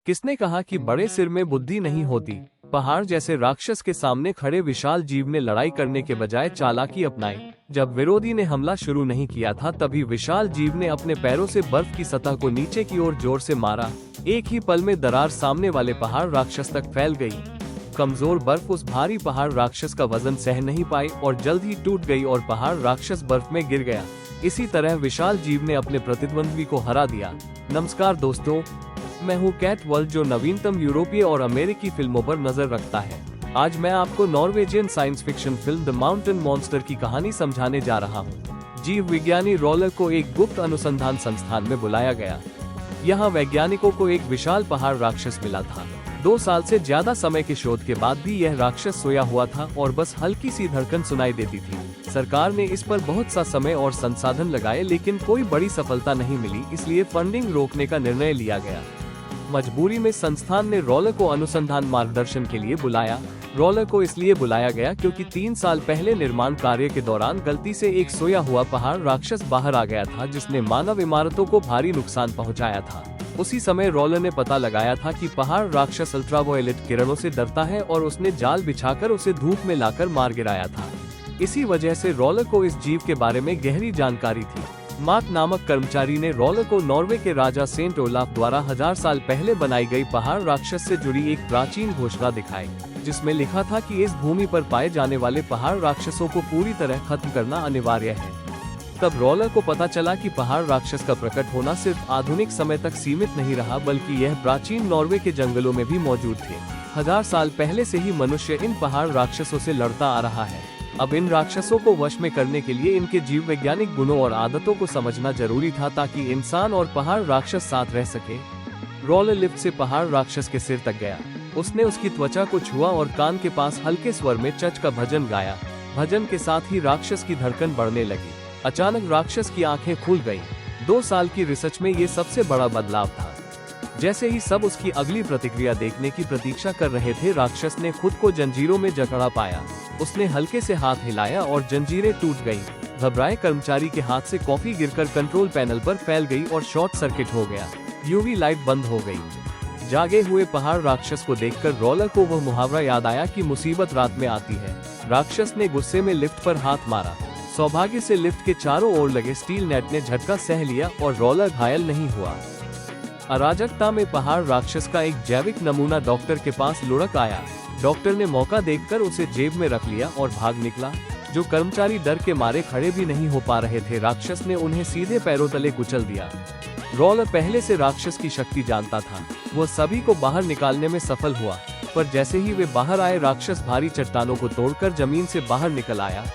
किसने कहा कि बड़े सिर में बुद्धि नहीं होती। पहाड़ जैसे राक्षस के सामने खड़े विशाल जीव ने लड़ाई करने के बजाय चालाकी अपनाई। जब विरोधी ने हमला शुरू नहीं किया था तभी विशाल जीव ने अपने पैरों से बर्फ की सतह को नीचे की ओर जोर से मारा। एक ही पल में दरार सामने वाले पहाड़ राक्षस तक फैल गई। कमजोर बर्फ उस भारी पहाड़ राक्षस का वजन सह नहीं पाई और जल्द ही टूट गई और पहाड़ राक्षस बर्फ में गिर गया। इसी तरह विशाल जीव ने अपने प्रतिद्वंद्वी को हरा दिया। नमस्कार दोस्तों, मैं हूँ कैट वर्ल्ड जो नवीनतम यूरोपीय और अमेरिकी फिल्मों पर नजर रखता है। आज मैं आपको Norwegian science fiction film the mountain monster की कहानी समझाने जा रहा हूँ। जीव विज्ञानी रोलर को एक गुप्त अनुसंधान संस्थान में बुलाया गया। यहाँ वैज्ञानिकों को एक विशाल पहाड़ राक्षस मिला था। 2 साल से ज्यादा समय के शोध के बाद भी यह राक्षस सोया हुआ था और बस हल्की सी धड़कन सुनाई देती थी। सरकार ने इस पर बहुत सा समय और संसाधन लगाए लेकिन कोई बड़ी सफलता नहीं मिली, इसलिए फंडिंग रोकने का निर्णय लिया गया। मजबूरी में संस्थान ने रोलर को अनुसंधान मार्गदर्शन के लिए बुलाया। रोलर को इसलिए बुलाया गया क्योंकि 3 साल पहले निर्माण कार्य के दौरान गलती से एक सोया हुआ पहाड़ राक्षस बाहर आ गया था जिसने मानव इमारतों को भारी नुकसान पहुंचाया था। उसी समय रोलर ने पता लगाया था कि पहाड़ राक्षस अल्ट्रावायलेट किरणों से डरता है और उसने जाल बिछाकर उसे धूप में लाकर मार गिराया था। इसी वजह से रोलर को इस जीव के बारे में गहरी जानकारी थी। मार्क नामक कर्मचारी ने रोलर को नॉर्वे के राजा सेंट ओलाफ द्वारा 1000 साल पहले बनाई गई पहाड़ राक्षस से जुड़ी एक प्राचीन घोषणा दिखाई, जिसमें लिखा था कि इस भूमि पर पाए जाने वाले पहाड़ राक्षसों को पूरी तरह खत्म करना अनिवार्य है। तब रोलर को पता चला कि पहाड़ राक्षस का प्रकट होना सिर्फ आधुनिक समय तक सीमित नहीं रहा बल्कि यह प्राचीन नॉर्वे के जंगलों में भी मौजूद थे। 1000 साल पहले से ही मनुष्य इन पहाड़ राक्षसों से लड़ता आ रहा है। अब इन राक्षसों को वश में करने के लिए इनके जीव वैज्ञानिक गुणों और आदतों को समझना जरूरी था ताकि इंसान और पहाड़ राक्षस साथ रह सके। रोलर लिफ्ट से पहाड़ राक्षस के सिर तक गया। उसने उसकी त्वचा को छुआ और कान के पास हल्के स्वर में चर्च का भजन गाया। भजन के साथ ही राक्षस की धड़कन बढ़ने लगी। अचानक राक्षस की आंखें खुल गईं। 2 साल की रिसर्च में ये सबसे बड़ा बदलाव था। जैसे ही सब उसकी अगली प्रतिक्रिया देखने की प्रतीक्षा कर रहे थे, राक्षस ने खुद को जंजीरों में जकड़ा पाया। उसने हल्के से हाथ हिलाया और जंजीरें टूट गईं। घबराए कर्मचारी के हाथ से कॉफी गिरकर कंट्रोल पैनल पर फैल गई और शॉर्ट सर्किट हो गया। यूवी लाइट बंद हो गई। जागे हुए पहाड़ राक्षस को देखकर रोलर को वह मुहावरा याद आया कि मुसीबत रात में आती है। राक्षस ने गुस्से में लिफ्ट पर हाथ मारा। सौभाग्य से लिफ्ट के चारों ओर लगे स्टील नेट ने झटका सह लिया और रोलर घायल नहीं हुआ। अराजकता में पहाड़ राक्षस का एक जैविक नमूना डॉक्टर के पास लुढ़क आया। डॉक्टर ने मौका देखकर उसे जेब में रख लिया और भाग निकला। जो कर्मचारी डर के मारे खड़े भी नहीं हो पा रहे थे, राक्षस ने उन्हें सीधे पैरों तले कुचल दिया। रोलर पहले से राक्षस की शक्ति जानता था। वह सभी को बाहर निकालने में सफल हुआ, पर जैसे ही वे बाहर आए, राक्षस भारी चट्टानों को तोड़कर जमीन से बाहर निकल आया।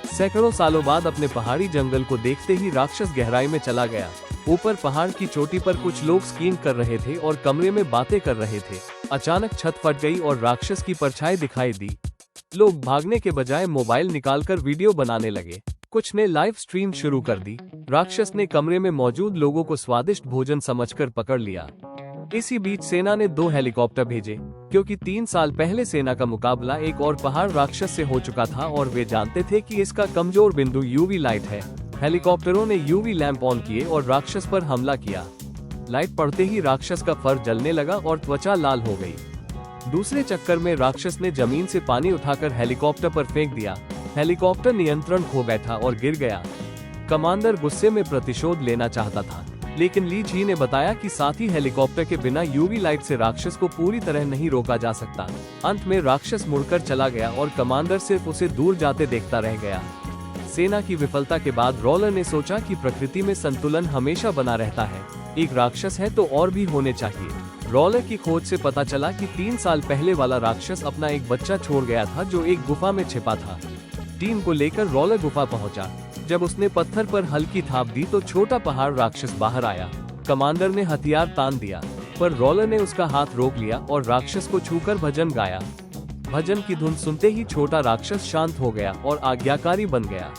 सैकड़ों सालों बाद अपने पहाड़ी जंगल को देखते ही राक्षस गहराई में चला गया। ऊपर पहाड़ की चोटी पर कुछ लोग स्कीइंग कर रहे थे और कमरे में बातें कर रहे थे। अचानक छत फट गई और राक्षस की परछाई दिखाई दी। लोग भागने के बजाय मोबाइल निकालकर वीडियो बनाने लगे। कुछ ने लाइव स्ट्रीम शुरू कर दी। राक्षस ने कमरे में मौजूद लोगों को स्वादिष्ट भोजन समझकर पकड़ लिया। इसी बीच सेना ने 2 हेलीकॉप्टर भेजे, क्योंकि 3 साल पहले सेना का मुकाबला एक और पहाड़ राक्षस से हो चुका था और वे जानते थे कि इसका कमजोर बिंदु यूवी लाइट है। हेलीकॉप्टरों ने यूवी लैंप ऑन किए और राक्षस पर हमला किया। लाइट पड़ते ही राक्षस का फर जलने लगा और त्वचा लाल हो गई। दूसरे चक्कर में राक्षस ने जमीन से पानी उठाकर हेलीकॉप्टर पर फेंक दिया। हेलीकॉप्टर नियंत्रण खो बैठा और गिर गया। कमांडर गुस्से में प्रतिशोध लेना चाहता था, लेकिन ली जी ने बताया कि साथी हेलीकॉप्टर के बिना यूवी लाइट से राक्षस को पूरी तरह नहीं रोका जा सकता। अंत में राक्षस मुड़कर चला गया और कमांडर सिर्फ उसे दूर जाते देखता रह गया। सेना की विफलता के बाद रोलर ने सोचा कि प्रकृति में संतुलन हमेशा बना रहता है। एक राक्षस है तो और भी होने चाहिए। रोलर की खोज से पता चला कि 3 साल पहले वाला राक्षस अपना एक बच्चा छोड़ गया था जो एक गुफा में छिपा था। टीम को लेकर रोलर गुफा पहुंचा। जब उसने पत्थर पर हल्की थाप दी तो छोटा पहाड़ राक्षस बाहर आया। कमांडर ने हथियार तान दिया, पर रोलर ने उसका हाथ रोक लिया और राक्षस को छूकर भजन गाया। भजन की धुन सुनते ही छोटा राक्षस शांत हो गया और आज्ञाकारी बन गया।